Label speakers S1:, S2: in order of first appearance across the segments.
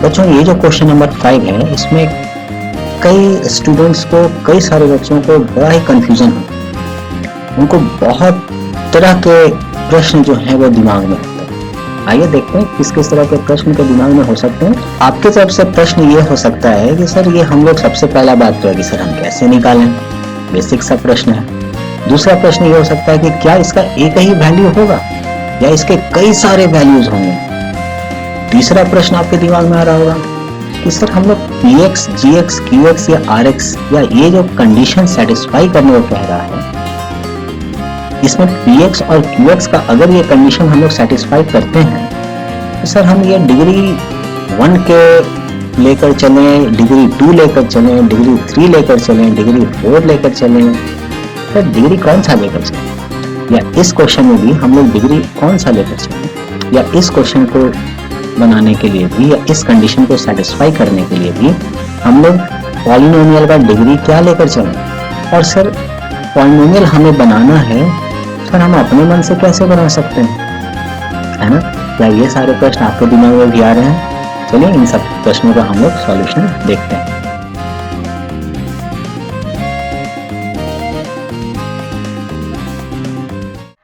S1: बच्चों ये जो क्वेश्चन नंबर 5 है, इसमें कई स्टूडेंट्स को, कई सारे बच्चों को बड़ा ही कंफ्यूजन है। उनको बहुत तरह के प्रश्न जो है वो दिमाग में होते हैं। आइए देखते हैं किस किस तरह के प्रश्न के दिमाग में हो सकते हैं। आपके तरफ से प्रश्न ये हो सकता है कि सर ये हम लोग सबसे पहला बात तो है कि सर हम कैसे निकालें, बेसिक सा प्रश्न है। दूसरा प्रश्न ये हो सकता है कि क्या इसका एक ही वैल्यू होगा या इसके कई सारे वैल्यूज होंगे। तीसरा प्रश्न आपके दिमाग में आ रहा होगा कि सर हम लोग px, gx, qx या rx या ये जो कंडीशन सेटिस्फाई करने को कह रहा है, इसमें px और qx का अगर ये कंडीशन हम लोग सेटिस्फाई करते हैं तो सर हम ये डिग्री 1 के लेकर चलें, डिग्री 2 लेकर चलें, डिग्री 3 लेकर चलें, डिग्री 4 लेकर चलें, सर डिग्री कौन सा लेकर चलें, या इस क्वेश्चन में भी हम लोग डिग्री कौन सा लेकर चलें, या इस क्वेश्चन को बनाने के लिए भी या इस कंडीशन को सेटिस्फाई करने के लिए भी हम लोग पॉलिनोमियल का डिग्री क्या लेकर चलें। और सर पॉलिनोमियल हमें बनाना है, सर हम अपने मन से कैसे बना सकते हैं, है ना। क्या ये सारे प्रश्न आपके दिमाग में भी आ रहे हैं? चलिए इन सब प्रश्नों का हम लोग सॉल्यूशन देखते हैं।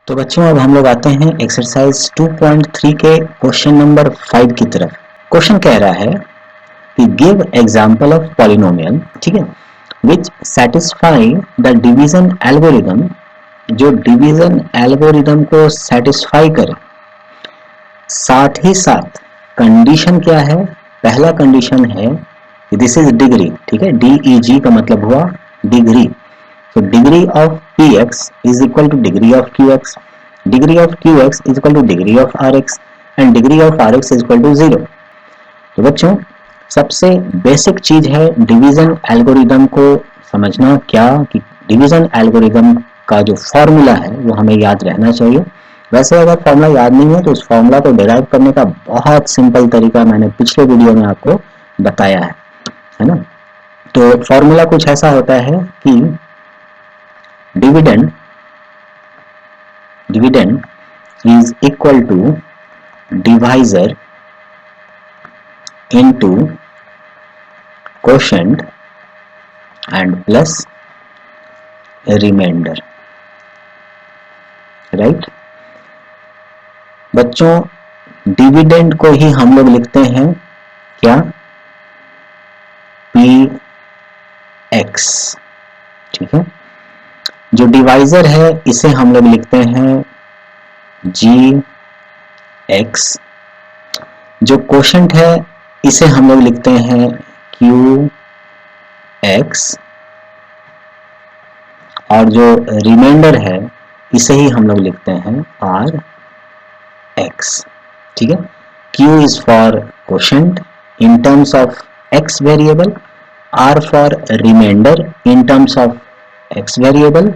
S1: तो बच्चों अब हम लोग आते हैं एक्सरसाइज 2.3 के क्वेश्चन नंबर 5 की तरफ। क्वेश्चन कह रहा है कि गिव एग्जांपल ऑफ पॉलिनोमियल, ठीक है, विच सेटिस्फाई द डिवीजन एल्गोरिदम, जो डिवीजन एल्गोरिदम को सेटिस्फाई करे। साथ ही साथ कंडीशन क्या है, पहला कंडीशन है कि दिस इज डिग्री, ठीक है, DEG का मतलब हुआ degree. So degree of px is equal to degree of qx, degree of qx is equal to degree of rx and degree of rx is equal to 0। तो बच्चों सबसे basic चीज है डिवीजन एल्गोरिदम को समझना, क्या कि डिवीजन एल्गोरिदम का जो फॉर्मूला है वो हमें याद रहना चाहिए। वैसे अगर फॉर्मूला याद नहीं है तो उस फॉर्मूला को डिराइव करने का बहुत सिंपल तरीका मैंने पिछले वीडियो में आपको बताया है ना। तो फॉर्मूला कुछ ऐसा होता है कि dividend is equal to divisor into quotient and plus remainder, right। बच्चों डिविडेंड को ही हम लोग लिखते हैं क्या, px, ठीक है। जो डिवाइजर है इसे हम लोग लिखते हैं gx, जो कोशेंट है इसे हम लोग लिखते हैं qx, और जो रिमाइंडर है इसे ही हम लोग लिखते हैं rx, ठीक है। q is for quotient in terms of x variable, r for remainder in terms of x variable,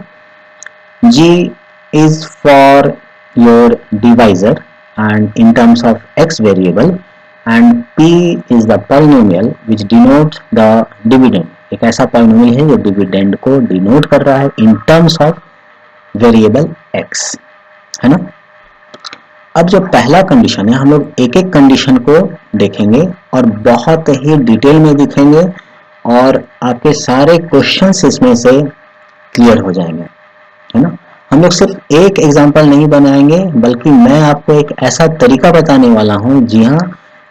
S1: g is for your divisor and in terms of x variable, and p is the polynomial which denotes the dividend। एक ऐसा polynomial है जो dividend को denote कर रहा है in terms of variable x, है ना। अब जो पहला कंडीशन है हम लोग एक एक कंडीशन को देखेंगे और बहुत ही डिटेल में दिखेंगे और आपके सारे क्वेश्चंस इसमें से क्लियर हो जाएंगे, है ना। हम लोग सिर्फ एक एग्जांपल नहीं बनाएंगे बल्कि मैं आपको एक ऐसा तरीका बताने वाला हूं। जी हाँ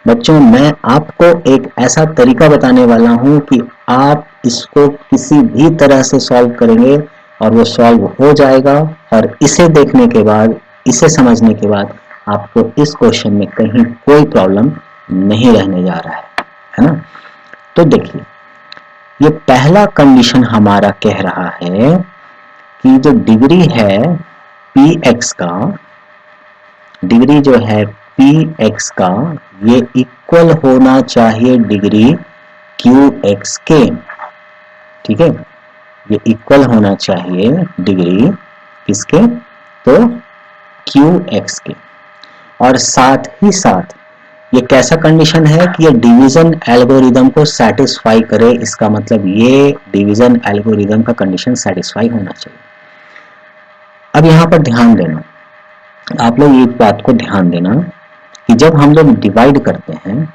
S1: बच्चों, मैं आपको एक ऐसा तरीका बताने वाला हूं कि आप इसको किसी भी तरह से सॉल्व करेंगे और वो सॉल्व हो जाएगा, और इसे देखने के बाद, इसे समझने के बाद आपको इस क्वेश्चन में कहीं कोई प्रॉब्लम नहीं रहने जा रहा है ना। तो देखिए ये पहला कंडीशन हमारा कह रहा है कि जो डिग्री है px का, डिग्री जो है px का ये इक्वल होना चाहिए डिग्री qx के, ठीक है। ये इक्वल होना चाहिए डिग्री किसके, तो qx के। और साथ ही साथ ये कैसा कंडीशन है कि ये डिवीजन एल्गोरिदम को सेटिस्फाई करे, इसका मतलब ये डिवीजन एल्गोरिदम का कंडीशन सेटिस्फाई होना चाहिए। अब यहाँ पर ध्यान देना, आप लोग ये बात को ध्यान देना कि जब हम लोग डिवाइड करते हैं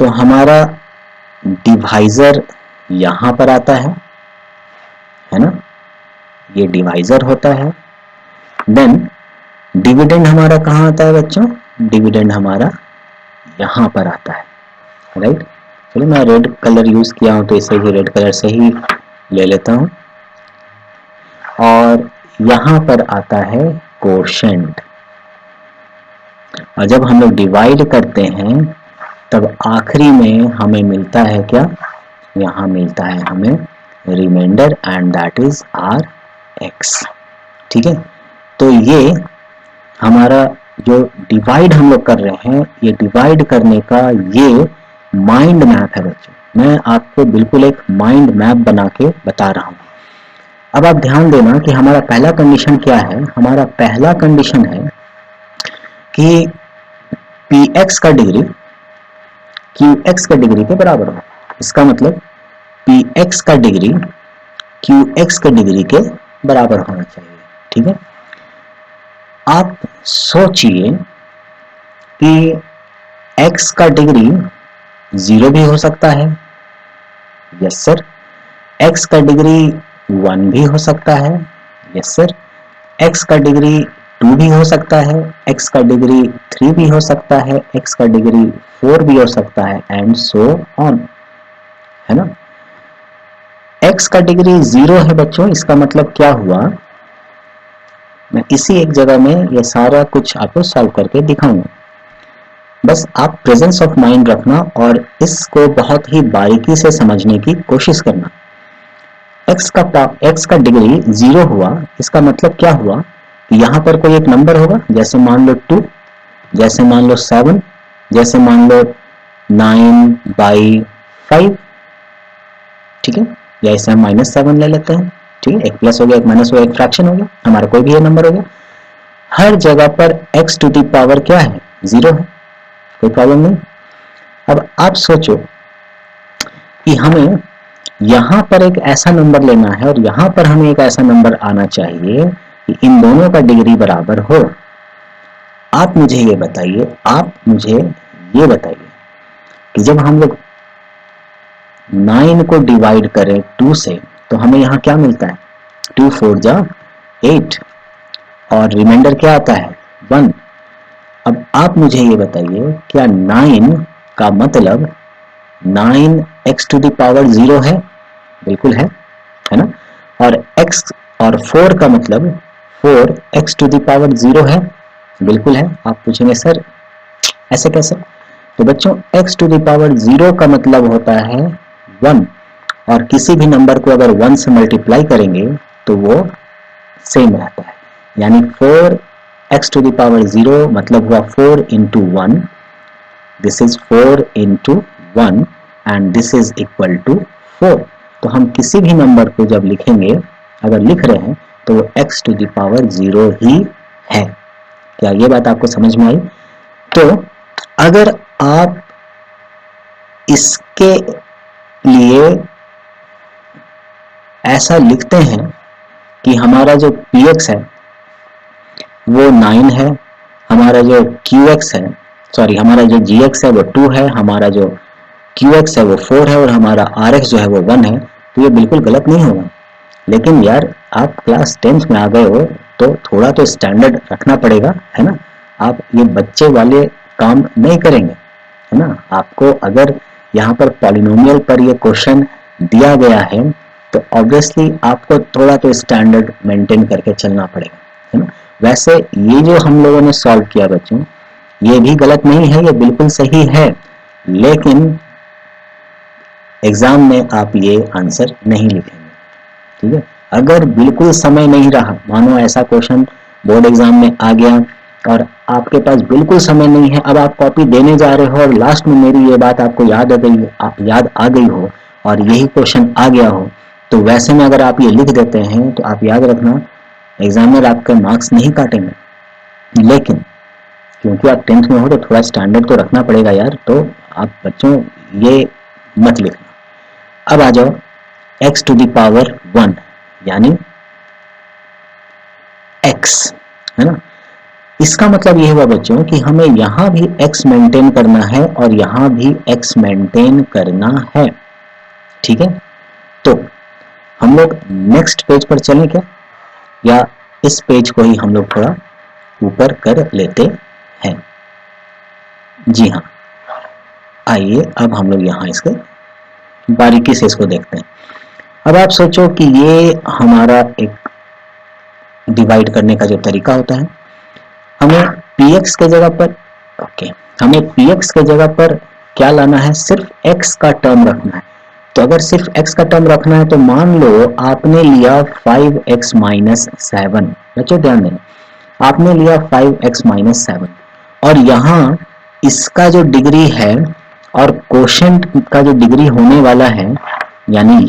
S1: तो हमारा डिवाइजर यहां पर आता है ना, ये डिवाइजर होता है। देन डिविडेंड हमारा कहाँ आता है बच्चों? डिविडेंड हमारा यहां पर आता है, राइट। चलिए मैं रेड कलर यूज किया हूं तो इसे भी रेड कलर से ही ले लेता हूं। और यहां पर आता है कोशेंट। और जब हम लोग डिवाइड करते हैं तब आखिरी में हमें मिलता है क्या? यहाँ मिलता है हमें remainder and that is R X. ठीक है, तो ये हमारा जो डिवाइड हम लोग कर रहे हैं, ये डिवाइड करने का ये माइंड मैप है बच्चों। मैं आपको बिल्कुल एक माइंड मैप बना के बता रहा हूँ। अब आप ध्यान देना कि हमारा पहला कंडीशन क्या है। हमारा पहला कंडीशन है कि px का डिग्री qx का डिग्री के बराबर हो। इसका मतलब px का डिग्री qx के डिग्री के बराबर होना चाहिए। ठीक है, आप सोचिए कि x का डिग्री 0 भी हो सकता है, यस सर। x का डिग्री 1 भी हो सकता है, यस सर। x का डिग्री 2 भी हो सकता है, x का डिग्री 3 भी हो सकता है, x का डिग्री 4 भी हो सकता है, एंड सो ऑन, है ना। x का डिग्री 0 है बच्चों, इसका मतलब क्या हुआ? मैं इसी एक जगह में ये सारा कुछ आपको सॉल्व करके दिखाऊंगा। बस आप प्रेजेंस ऑफ माइंड रखना और इसको बहुत ही बारीकी से समझने की कोशिश करना। x का डिग्री 0 हुआ, इसका मतलब क्या हुआ कि यहाँ पर कोई एक नंबर होगा, जैसे मान लो 2, जैसे मान लो 7, जैसे मान लो 9/5, ठीक है, या इसे हम -7 ले लेते हैं। ठीक है, एक प्लस हो गया, एक माइनस हो गया, एक फ्रैक्शन हो गया, हमारा कोई भी ये नंबर हो गया। हर जगह पर x टू दी पावर क्या है? 0 है, कोई प्रॉब्लम नहीं। अब आप सोचो कि हमें यहां पर एक ऐसा नंबर लेना है और यहां पर हमें एक ऐसा नंबर आना चाहिए कि इन दोनों का डिग्री बराबर हो। आप मुझे ये बताइए कि जब हम लोग 9 को डिवाइड करें 2 से तो हमें यहाँ क्या मिलता है? 2 4 जा 8 और रिमाइंडर क्या आता है? 1। अब आप मुझे ये बताइए, क्या 9 का मतलब 9x टू द पावर 0 है? बिल्कुल है ना। और x और 4 का मतलब 4x टू द पावर 0 है? बिल्कुल है। आप पूछेंगे सर ऐसे कैसे? तो बच्चों x टू द पावर 0 का मतलब होता है 1, और किसी भी नंबर को अगर 1 से मल्टीप्लाई करेंगे तो वो सेम रहता है। यानी 4x टू द पावर 0 मतलब हुआ 4 into 1, this is 4 into 1 and this is equal to 4। तो हम किसी भी नंबर को जब लिखेंगे, अगर लिख रहे हैं तो वो x टू द पावर 0 ही है। क्या ये बात आपको समझ में आई? तो अगर आप इसके लिए ऐसा लिखते हैं कि हमारा जो px है वो 9 है, हमारा जो qx है, सॉरी हमारा जो gx है वो 2 है, हमारा जो qx है वो 4 है और हमारा rx जो है वो 1 है, तो ये बिल्कुल गलत नहीं होगा। लेकिन यार आप क्लास 10th में आ गए हो तो थोड़ा तो स्टैंडर्ड रखना पड़ेगा, है ना। आप ये बच्चे वाले काम नहीं करेंगे, है ना। आपको अगर यहाँ पर पॉलिनोमियल पर ये क्वेश्चन दिया गया है तो ऑब्वियसली आपको थोड़ा तो स्टैंडर्ड मेंटेन करके चलना पड़ेगा, है ना। वैसे ये जो हम लोगों ने सॉल्व किया बच्चों, ये भी गलत नहीं है, ये बिल्कुल सही है, लेकिन एग्जाम में आप ये आंसर नहीं लिखेंगे। ठीक है, अगर बिल्कुल समय नहीं रहा, मानो ऐसा क्वेश्चन बोर्ड एग्जाम में आ गया और आपके पास बिल्कुल समय नहीं है, अब आप कॉपी देने जा रहे हो और लास्ट में मेरी ये बात आपको याद आ गई हो और यही क्वेश्चन आ गया हो, तो वैसे में अगर आप ये लिख देते हैं तो आप याद रखना एग्जामिनर आपका मार्क्स नहीं काटेंगे। लेकिन क्योंकि आप 10th में हो तो थोड़ा स्टैंडर्ड तो रखना पड़ेगा यार, तो आप बच्चों ये मत लिखना। अब आ जाओ x टू द पावर 1 यानी x, है ना। इसका मतलब ये हुआ बच्चों कि हमें यहाँ भी x मेंटेन करना है और यहाँ भी x मेंटेन करना है। ठीक है, तो हम लोग नेक्स्ट पेज पर चलें क्या, या इस पेज को ही हम लोग थोड़ा ऊपर कर लेते हैं? जी हाँ, आइए अब हम लोग यहाँ इसके बारीकी से इसको देखते हैं। अब आप सोचो कि ये हमारा एक डिवाइड करने का जो तरीका होता है, हमें px के जगह पर हमें px के जगह पर क्या लाना है, सिर्फ x का टर्म रखना है। तो अगर सिर्फ x का टर्म रखना है तो मान लो आपने लिया 5x माइनस 7, बच्चों ध्यान देना, आपने लिया 5x माइनस 7 और यहाँ इसका जो डिग्री है और कोशेंट का जो डिग्री होने वाला है, यानी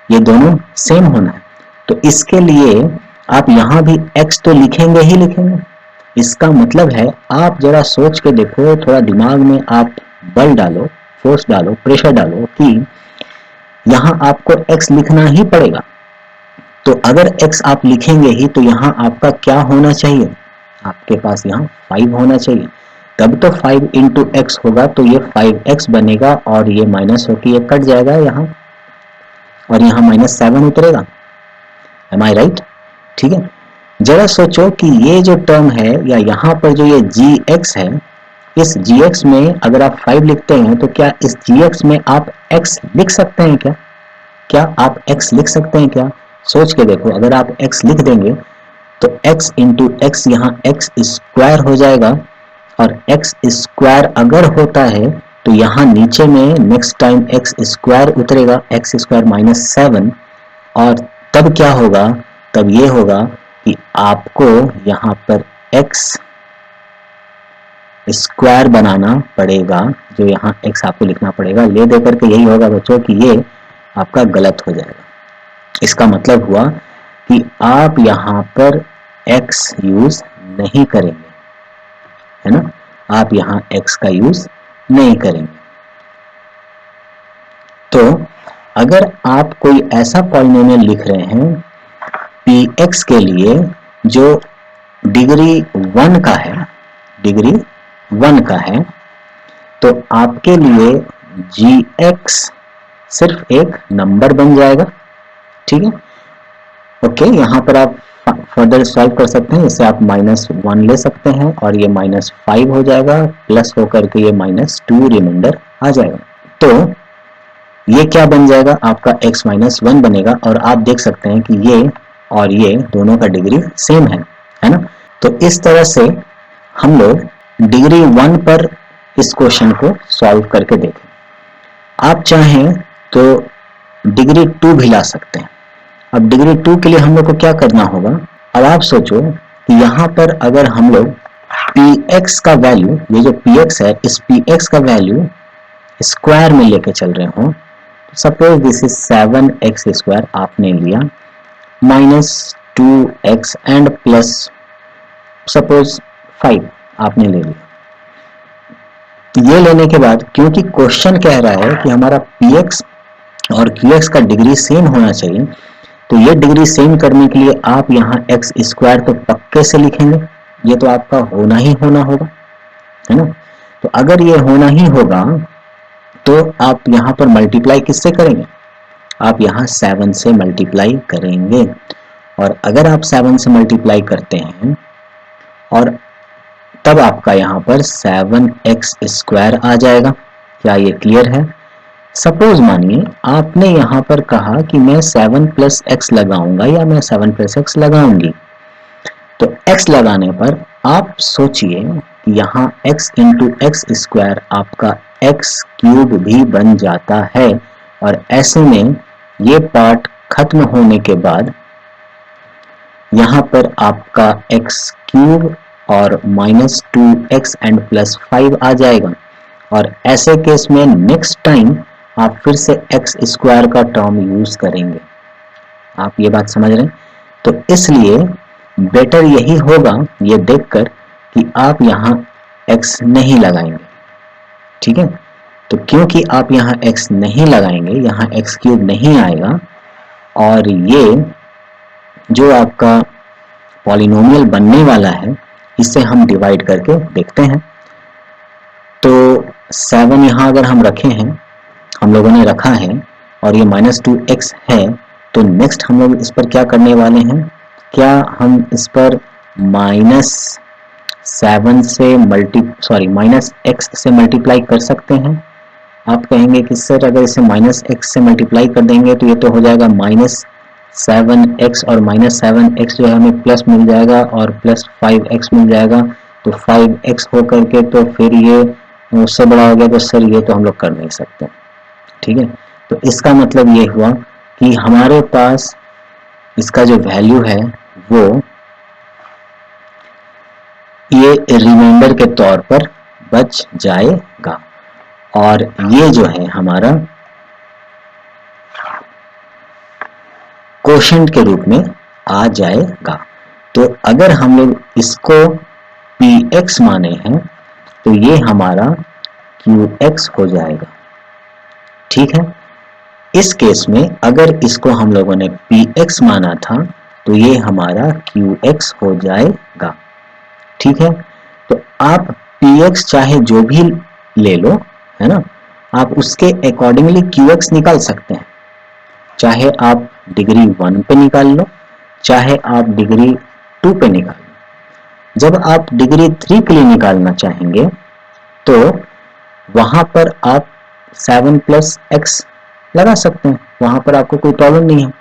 S1: ये दोनों सेम होना है। तो इसके लिए आप यहाँ भी x तो लिखेंगे ही लिखेंगे। इसका मतलब है, आप जरा सोच के देखो, थोड़ा दिमाग में आप बल डालो, फोर्स डालो, प्रेशर डालो कि यहाँ आपको x लिखना ही पड़ेगा। तो अगर x आप लिखेंगे ही तो यहाँ आपका क्या होना चाहिए, आपके पास यहाँ 5 होना चाहिए। तब तो 5 इंटू एक्स होगा तो ये 5x बनेगा और ये माइनस होकर ये कट जाएगा यहाँ, और यहाँ माइनस 7 उतरेगा। एम आई राइट? ठीक है, जरा सोचो कि ये जो टर्म है या यहाँ पर जो ये gx है, इस gx में अगर आप 5 लिखते हैं तो क्या इस gx में आप x लिख सकते हैं क्या? क्या आप x लिख सकते हैं क्या? सोच के देखो, अगर आप x लिख देंगे तो x इंटू एक्स यहाँ x स्क्वायर हो जाएगा, और x स्क्वायर अगर होता है तो यहाँ नीचे में नेक्स्ट टाइम x स्क्वायर उतरेगा, x स्क्वायर माइनस 7, और तब क्या होगा, तब ये होगा कि आपको यहाँ पर x स्क्वायर बनाना पड़ेगा, जो यहाँ x आपको लिखना पड़ेगा। ले दे करके यही होगा बच्चों कि ये आपका गलत हो जाएगा। इसका मतलब हुआ कि आप यहाँ पर x यूज नहीं करेंगे, है ना, आप यहाँ x का यूज नहीं करेंगे। तो अगर आप कोई ऐसा पॉलिनोमियल लिख रहे हैं px के लिए जो डिग्री 1 का है, डिग्री 1 का है, तो आपके लिए gx सिर्फ एक नंबर बन जाएगा। ठीक है, ओके, यहाँ पर आप फर्दर सॉल्व कर सकते हैं। इससे आप -1 ले सकते हैं और ये -5 हो जाएगा, प्लस होकर के ये -2 रिमाइंडर आ जाएगा। तो ये क्या बन जाएगा, आपका x -1 बनेगा, और आप देख सकते हैं कि ये और ये दोनों का डिग्री सेम है ना। तो इस तरह से हम लोग डिग्री 1 पर इस क्वेश्चन को सॉल्व करके देखें। आप चाहें तो डिग्री 2 भी ला सकते हैं। अब डिग्री 2 के लिए हम लोग को क्या करना होगा, अब आप सोचो कि यहाँ पर अगर हम लोग px का वैल्यू, ये जो px है, इस px का वैल्यू स्क्वायर में लेके चल रहे हो, suppose this is 7x square आपने लिया, -2x एंड प्लस सपोज 5 आपने ले लिया। ये लेने के बाद, क्योंकि क्वेश्चन कह रहा है कि हमारा px और qx का डिग्री सेम होना चाहिए, तो ये डिग्री सेम करने के लिए आप यहाँ x स्क्वायर तो पक्के से लिखेंगे, ये तो आपका होना ही होना होगा, है ना। तो अगर ये होना ही होगा तो आप यहाँ पर मल्टीप्लाई किससे करेंगे, आप यहाँ 7 से मल्टीप्लाई करेंगे। और अगर आप 7 से मल्टीप्लाई करते हैं और तब आपका यहाँ पर 7x स्क्वायर आ जाएगा। क्या ये क्लियर है? सपोज मानिए आपने यहाँ पर कहा कि मैं 7 प्लस एक्स लगाऊंगा या मैं 7 प्लस एक्स लगाऊंगी, तो x लगाने पर आप सोचिए कि यहाँ x इंटू एक्स स्क्वायर आपका x क्यूब भी बन जाता है, और ऐसे में ये पार्ट खत्म होने के बाद यहाँ पर आपका x क्यूब और -2x एंड +5 आ जाएगा। और ऐसे केस में नेक्स्ट टाइम आप फिर से x स्क्वायर का टर्म यूज करेंगे। आप ये बात समझ रहे हैं? तो इसलिए बेटर यही होगा ये देखकर कि आप यहाँ x नहीं लगाएंगे। ठीक है, तो क्योंकि आप यहाँ x नहीं लगाएंगे, यहाँ x क्यूब नहीं आएगा, और ये जो आपका पॉलिनोमियल बनने वाला है इसे हम डिवाइड करके देखते हैं। तो 7 यहाँ अगर हम रखे हैं, हम लोगों ने रखा है, और ये -2x है, तो नेक्स्ट हम लोग इस पर क्या करने वाले हैं, क्या हम इस पर -7 से -x से मल्टीप्लाई कर सकते हैं? आप कहेंगे कि सर अगर इसे -x से मल्टीप्लाई कर देंगे तो ये तो हो जाएगा -7x, और -7x जो है हमें प्लस मिल जाएगा और +5x मिल जाएगा, तो 5x हो करके तो फिर ये उससे बड़ा हो गया, तो सर ये तो हम लोग कर नहीं सकते। ठीक है, तो इसका मतलब ये हुआ कि हमारे पास इसका जो वैल्यू है वो ये रिमाइंडर के तौर पर बच जाएगा, और ये जो है हमारा क्वोशंट के रूप में आ जाएगा। तो अगर हम लोग इसको px माने हैं तो ये हमारा qx हो जाएगा। ठीक है, इस केस में अगर इसको हम लोगों ने px माना था तो ये हमारा qx हो जाएगा। ठीक है, तो आप px चाहे जो भी ले लो, है ना, आप उसके अकॉर्डिंगली qx निकाल सकते हैं। चाहे आप डिग्री 1 पे निकाल लो, चाहे आप डिग्री 2 पे निकाल लो। जब आप डिग्री 3 के लिए निकालना चाहेंगे तो वहां पर आप 7 + x लगा सकते हैं, वहां पर आपको कोई प्रॉब्लम नहीं है।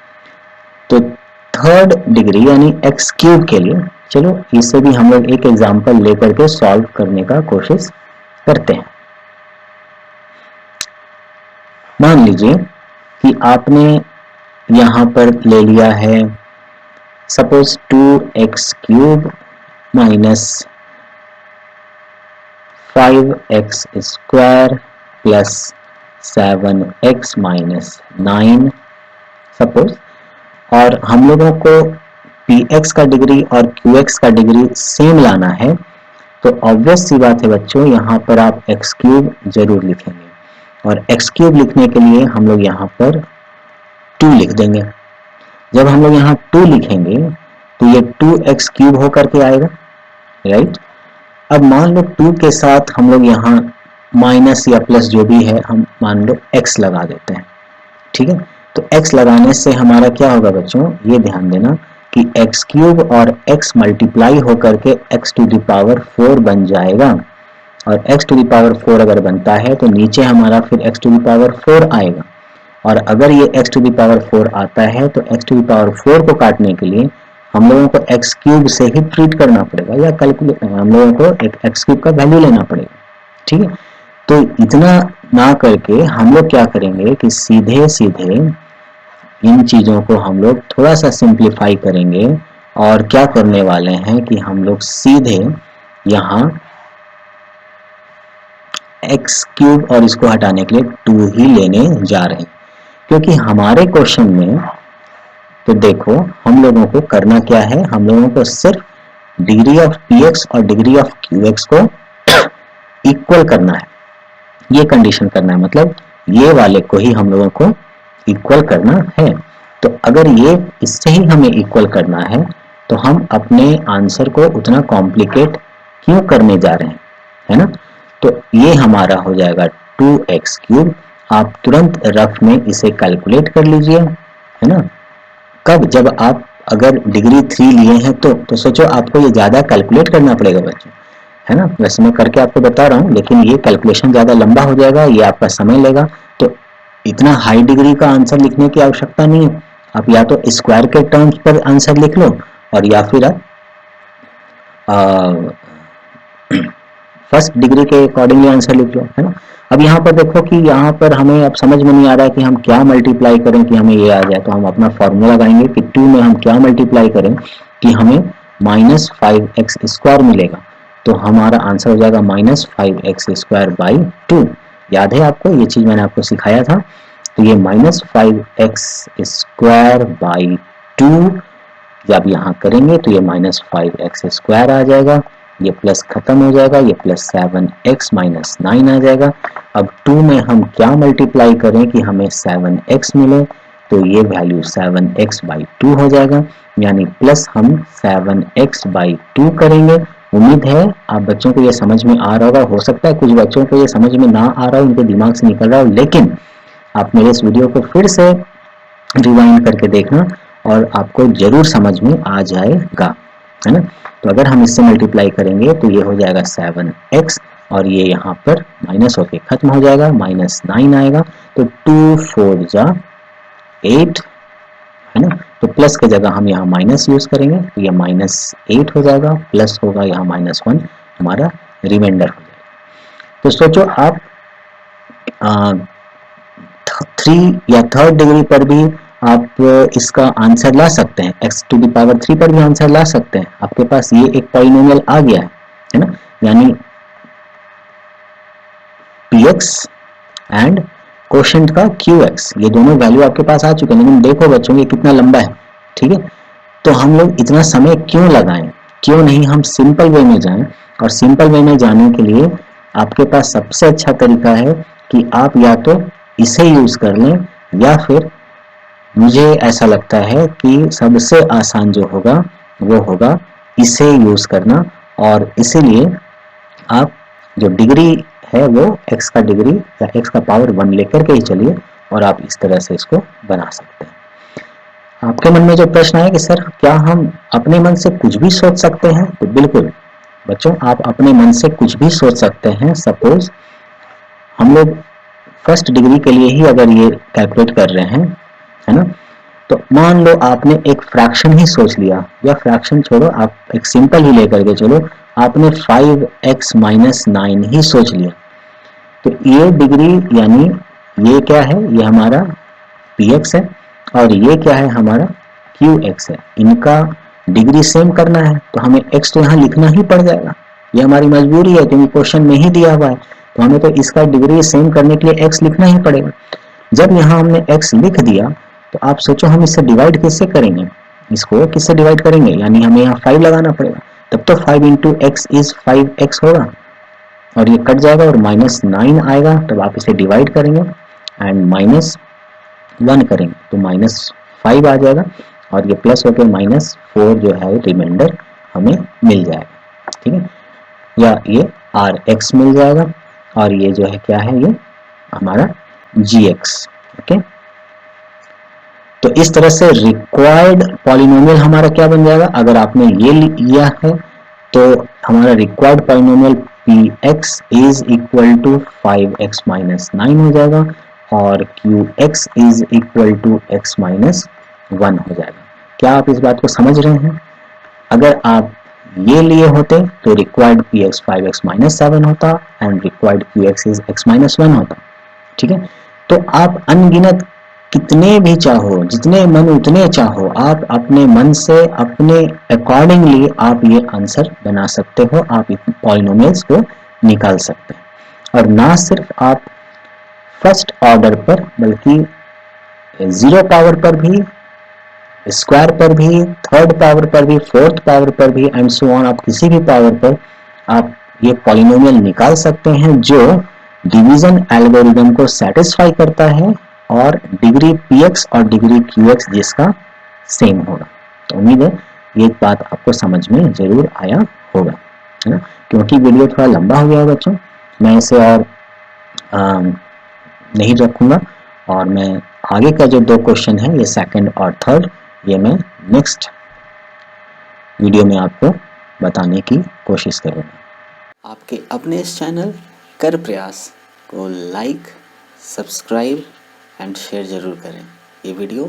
S1: तो थर्ड डिग्री यानी x³ के लिए चलो इसे भी हम लोग एक एग्जांपल लेकर के सॉल्व करने का कोशिश करते हैं। मान लीजिए कि आपने यहां पर ले लिया है suppose 2x³ - 5x² + 7x - 9 suppose, और हम लोगों को px का डिग्री और qx का डिग्री सेम लाना है, तो ऑब्वियस सी बात है बच्चों, यहाँ पर आप x³ जरूर लिखेंगे, और x³ लिखने के लिए हम लोग यहाँ पर 2 लिख देंगे। जब हम लोग यहाँ 2 लिखेंगे तो ये 2x³ होकर के आएगा, राइट। अब मान लो 2 के साथ हम लोग यहाँ माइनस या प्लस जो भी है हम मान लो x लगा देते हैं। ठीक है, तो x लगाने से हमारा क्या होगा बच्चों, ये ध्यान देना कि x³ और x मल्टीप्लाई होकर के x⁴ बन जाएगा, और x⁴ अगर बनता है तो नीचे हमारा फिर x⁴ आएगा, और अगर ये x⁴ आता है तो x⁴ को काटने के लिए हम लोगों को x³ से ही ट्रीट करना पड़ेगा, या कैलकुलेट हम लोगों को एक x³ का वैल्यू लेना पड़ेगा। ठीक है, तो इतना ना करके हम लोग क्या करेंगे कि सीधे सीधे इन चीज़ों को हम लोग थोड़ा सा सिंप्लीफाई करेंगे, और क्या करने वाले हैं कि हम लोग सीधे यहाँ x³ और इसको हटाने के लिए 2 ही लेने जा रहे हैं, क्योंकि हमारे क्वेश्चन में तो देखो हम लोगों को करना क्या है, हम लोगों को सिर्फ डिग्री ऑफ px और डिग्री ऑफ qx को इक्वल करना है, ये कंडीशन करना है, मतलब ये वाले को ही हम लोगों को इक्वल करना है। तो अगर ये इससे ही हमें इक्वल करना है तो हम अपने आंसर को उतना कॉम्प्लिकेट क्यों करने जा रहे हैं, है ना। तो ये हमारा हो जाएगा 2x³। आप तुरंत रफ में इसे कैलकुलेट कर लीजिए, है ना। कब, जब आप अगर डिग्री 3 लिए हैं तो सोचो आपको ये ज़्यादा कैलकुलेट करना पड़ेगा बच्चों, है ना। वैसे मैं करके आपको बता रहा हूँ, लेकिन ये कैलकुलेशन ज़्यादा लंबा हो जाएगा, ये आपका समय लेगा, तो इतना हाई डिग्री का आंसर लिखने की आवश्यकता नहीं है। आप या तो स्क्वायर के टर्म्स पर आंसर लिख लो, और या फिर आप फर्स्ट डिग्री के अकॉर्डिंगली आंसर लिख लो, है ना। अब यहाँ पर देखो कि यहाँ पर हमें अब समझ में नहीं आ रहा है कि हम क्या मल्टीप्लाई करें कि हमें ये आ जाए, तो हम अपना फॉर्मूला लगाएंगे कि 2 में हम क्या मल्टीप्लाई करें कि हमें -5x² मिलेगा, तो हमारा आंसर हो जाएगा -5x² / 2। याद है आपको, ये चीज़ मैंने आपको सिखाया था। तो ये -5x² / 2 जब यहाँ करेंगे तो ये -5x² आ जाएगा, ये प्लस खत्म हो जाएगा, ये +7x - 9 आ जाएगा। अब 2 में हम क्या मल्टीप्लाई करें कि हमें 7x मिले, तो ये वैल्यू 7x / 2 हो जाएगा, यानी प्लस हम 7x / 2 करेंगे उम्मीद है आप बच्चों को ये समझ में आ रहा होगा। हो सकता है कुछ बच्चों को ये समझ में ना आ रहा हो, उनके दिमाग से निकल रहा हो, लेकिन आप मेरे इस वीडियो को फिर से रिवाइंड करके देखना और आपको जरूर समझ में आ जाएगा, है ना। तो अगर हम इससे मल्टीप्लाई करेंगे तो ये हो जाएगा 7x और ये यहाँ पर माइनस होके खत्म हो जाएगा, -9 आएगा। तो 2 4 जा 8, है ना। तो प्लस की जगह हम यहाँ माइनस यूज करेंगे, तो ये -8 हो जाएगा, प्लस होगा यहाँ -1, हमारा रिमाइंडर हो जाएगा। तो सोचो आप 3 या थर्ड डिग्री पर भी आप इसका आंसर ला सकते हैं, x⁻³ पर भी आंसर ला सकते हैं। आपके पास ये एक पॉलिनोमियल आ गया है ना, यानी px एंड कोशेंट का qx, ये दोनों वैल्यू आपके पास आ चुके हैं। लेकिन देखो बच्चों ये कितना लंबा है, ठीक है। तो हम लोग इतना समय क्यों लगाएं, क्यों नहीं हम सिंपल वे में जाएं। और सिंपल वे में जाने के लिए आपके पास सबसे अच्छा तरीका है कि आप या तो इसे यूज कर लें, या फिर मुझे ऐसा लगता है कि सबसे आसान जो होगा वो होगा इसे यूज करना। और इसीलिए आप जो डिग्री है वो x का डिग्री या x का पावर 1 लेकर के ही चलिए, और आप इस तरह से इसको बना सकते हैं। आपके मन में जो प्रश्न है कि सर क्या हम अपने मन से कुछ भी सोच सकते हैं, तो बिल्कुल बच्चों आप अपने मन से कुछ भी सोच सकते हैं। सपोज हम लोग फर्स्ट डिग्री के लिए ही अगर ये कैलकुलेट कर रहे हैं, है ना, तो मान लो आपने एक फ्रैक्शन ही सोच लिया, या फ्रैक्शन छोड़ो आप एक सिंपल ही लेकर के चलो, आपने 5x - 9 ही सोच लिया। तो ये डिग्री यानी ये क्या है, ये हमारा px है, और ये क्या है हमारा qx है। इनका डिग्री सेम करना है तो हमें x तो यहाँ लिखना ही पड़ जाएगा, ये हमारी मजबूरी है क्योंकि क्वेश्चन में ही दिया हुआ है। तो हमें तो इसका डिग्री सेम करने के लिए x लिखना ही पड़ेगा। जब यहाँ हमने x लिख दिया तो आप सोचो हम इससे डिवाइड किससे करेंगे, इसको किससे डिवाइड करेंगे, यानी हमें यहाँ 5 लगाना पड़ेगा। तब तो 5 × x इज 5x होगा, और ये कट जाएगा और -9 आएगा। तब आप इसे डिवाइड करेंगे एंड -1 करेंगे तो -5 आ जाएगा, और ये प्लस होकर -4 जो है रिमाइंडर हमें मिल जाएगा, ठीक है। या ये rx मिल जाएगा, और ये जो है क्या है, ये हमारा gx, ओके। तो इस तरह से रिक्वायर्ड पॉलिनोमियल हमारा क्या बन जाएगा, अगर आपने ये लिया है तो हमारा required polynomial px is equal to 5x - 9 हो जाएगा, और qx is equal to x - 1 हो जाएगा। क्या आप इस बात को समझ रहे हैं? अगर आप ये लिए होते तो रिक्वायर्ड px 5x - 7 होता and required qx is x - 1 होता, ठीक है। तो आप अनगिनत कितने भी चाहो, जितने मन उतने चाहो, आप अपने मन से अपने अकॉर्डिंगली आप ये आंसर बना सकते हो, आप पॉलिनोमियल्स को निकाल सकते हैं। और ना सिर्फ आप फर्स्ट ऑर्डर पर बल्कि 0 पावर पर भी, स्क्वायर पर भी, थर्ड पावर पर भी, फोर्थ पावर पर भी एंड सो ऑन, आप किसी भी पावर पर आप ये पॉलिनोमियल निकाल सकते हैं जो डिवीजन एल्गोरिदम को सेटिस्फाई करता है, और डिग्री px और डिग्री qx जिसका सेम होगा। तो उम्मीद है ये बात आपको समझ में जरूर आया होगा, है ना। क्योंकि वीडियो थोड़ा लंबा हो गया है बच्चों, मैं इसे और नहीं रखूंगा, और मैं आगे का जो 2 क्वेश्चन है, ये सेकंड और थर्ड, ये मैं नेक्स्ट वीडियो में आपको बताने की कोशिश करूँगा।
S2: आपके अपने इस चैनल कर प्रयास को लाइक, सब्सक्राइब एंड शेयर ज़रूर करें। ये वीडियो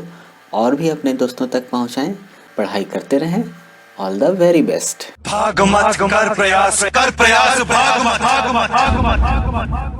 S2: और भी अपने दोस्तों तक पहुंचाएं। पढ़ाई करते रहें। All the very best.
S3: भाग मत कर प्रयास भाग मत।